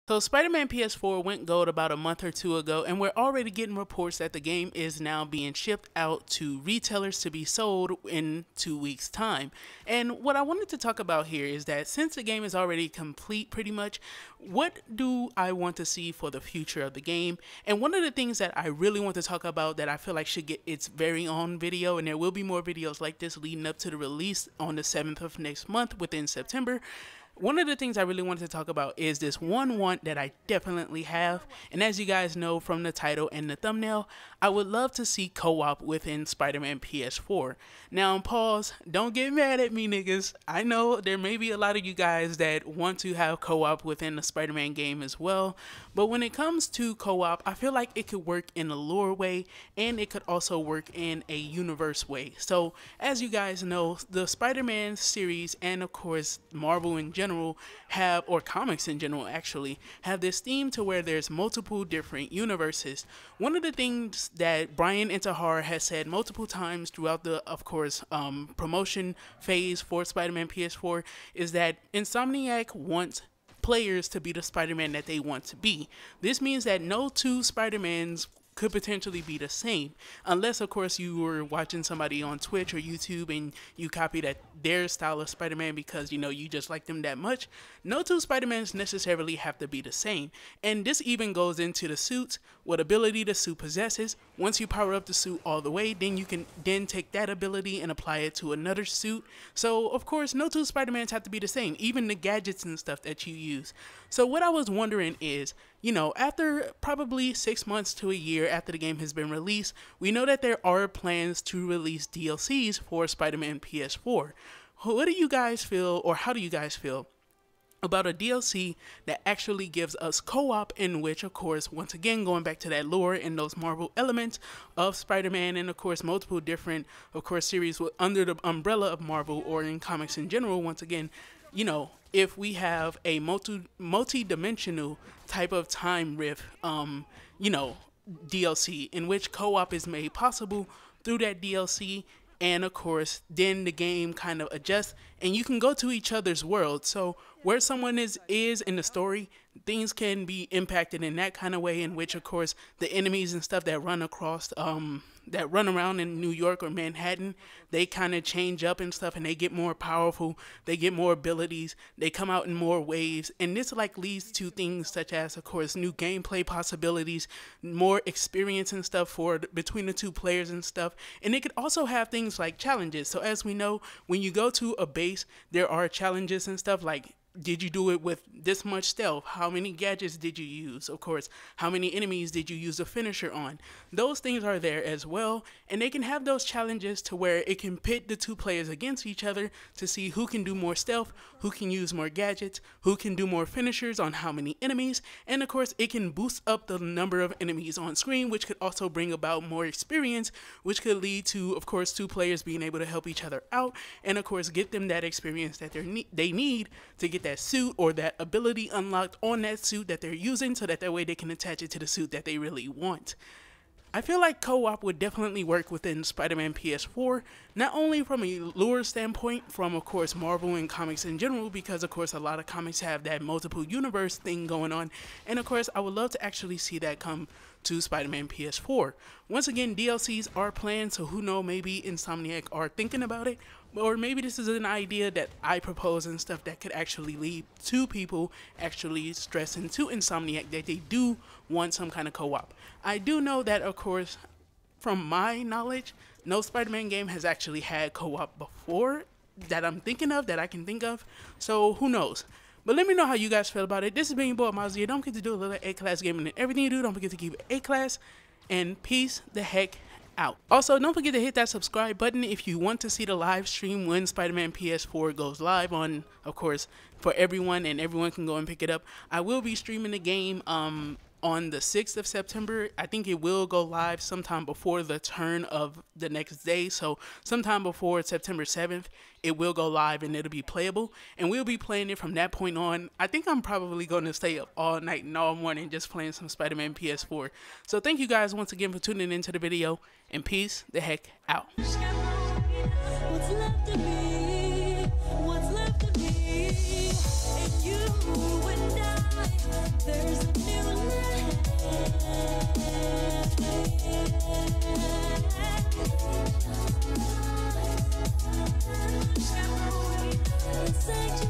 So Spider-Man PS4 went gold about a month or two ago, and we're already getting reports that the game is now being shipped out to retailers to be sold in 2 weeks' time. And what I wanted to talk about here is that since the game is already complete pretty much, what do I want to see for the future of the game? And one of the things that I really want to talk about that I feel like should get its very own video, and there will be more videos like this leading up to the release on the 7th of next month within September. One of the things I really wanted to talk about is this one want that I definitely have, and as you guys know from the title and the thumbnail, I would love to see co-op within Spider-Man PS4. Now pause, don't get mad at me niggas. I know there may be a lot of you guys that want to have co-op within the Spider-Man game as well, but when it comes to co-op, I feel like it could work in a lore way, and it could also work in a universe way. So as you guys know, the Spider-Man series and of course Marvel in general have, or comics in general actually, have this theme to where there's multiple different universes. One of the things that Brian Intihar has said multiple times throughout the, of course, promotion phase for Spider-Man PS4 is that Insomniac wants players to be the Spider-Man that they want to be. This means that no two Spider-Mans could potentially be the same, unless of course you were watching somebody on Twitch or YouTube and you copy that their style of Spider-Man because you know you just like them that much. No two Spider-Mans necessarily have to be the same, and this even goes into the suits, what ability the suit possesses. Once you power up the suit all the way, then you can then take that ability and apply it to another suit. So of course no two Spider-Mans have to be the same, even the gadgets and stuff that you use. So what I was wondering is, you know, after probably 6 months to a year after the game has been released, we know that there are plans to release DLCs for Spider-Man PS4. What do you guys feel, or how do you guys feel about a DLC that actually gives us co-op, in which of course, once again going back to that lore and those Marvel elements of Spider-Man, and of course multiple different of course series under the umbrella of Marvel or in comics in general, once again, you know, if we have a multi-dimensional type of time rift, you know, DLC in which co-op is made possible through that DLC, and of course then the game kind of adjusts and you can go to each other's world. So where someone is in the story, things can be impacted in that kind of way, in which of course the enemies and stuff that run across that run around in New York or Manhattan, they kind of change up and stuff, and they get more powerful, they get more abilities, they come out in more waves, and this like leads to things such as of course new gameplay possibilities, more experience and stuff for between the two players and stuff. And it could also have things like challenges. So as we know, when you go to a base, there are challenges and stuff like, did you do it with this much stealth? How many gadgets did you use? Of course, how many enemies did you use a finisher on? Those things are there as well, and they can have those challenges to where it can pit the two players against each other to see who can do more stealth, who can use more gadgets, who can do more finishers on how many enemies, and of course it can boost up the number of enemies on screen, which could also bring about more experience, which could lead to of course two players being able to help each other out, and of course get them that experience that they need to get that suit or that ability unlocked on that suit that they're using, so that way they can attach it to the suit that they really want. I feel like co-op would definitely work within Spider-Man PS4, not only from a lore standpoint, from of course Marvel and comics in general, because of course a lot of comics have that multiple universe thing going on, and of course I would love to actually see that come to Spider-Man PS4. Once again, DLCs are planned, so who knows, maybe Insomniac are thinking about it, or maybe this is an idea that I propose and stuff that could actually lead to people actually stressing to Insomniac that they do want some kind of co-op. I do know that of course, from my knowledge, no Spider-Man game has actually had co-op before that I'm thinking of, that I can think of, so who knows. But let me know how you guys feel about it. This is being your boy Amaziah. Don't forget to do a little A-class gaming, and everything you do, don't forget to keep it A-class, and peace the heck out. Also, don't forget to hit that subscribe button if you want to see the live stream when Spider-Man PS4 goes live on, of course, for everyone, and everyone can go and pick it up. I will be streaming the game on the 6th of September. I think it will go live sometime before the turn of the next day, so sometime before September 7th it will go live and it'll be playable, and we'll be playing it from that point on. I think I'm probably going to stay up all night and all morning just playing some Spider-Man PS4. So thank you guys once again for tuning into the video, and peace the heck out. What's left of me? What's left of me? And you and I, inside you.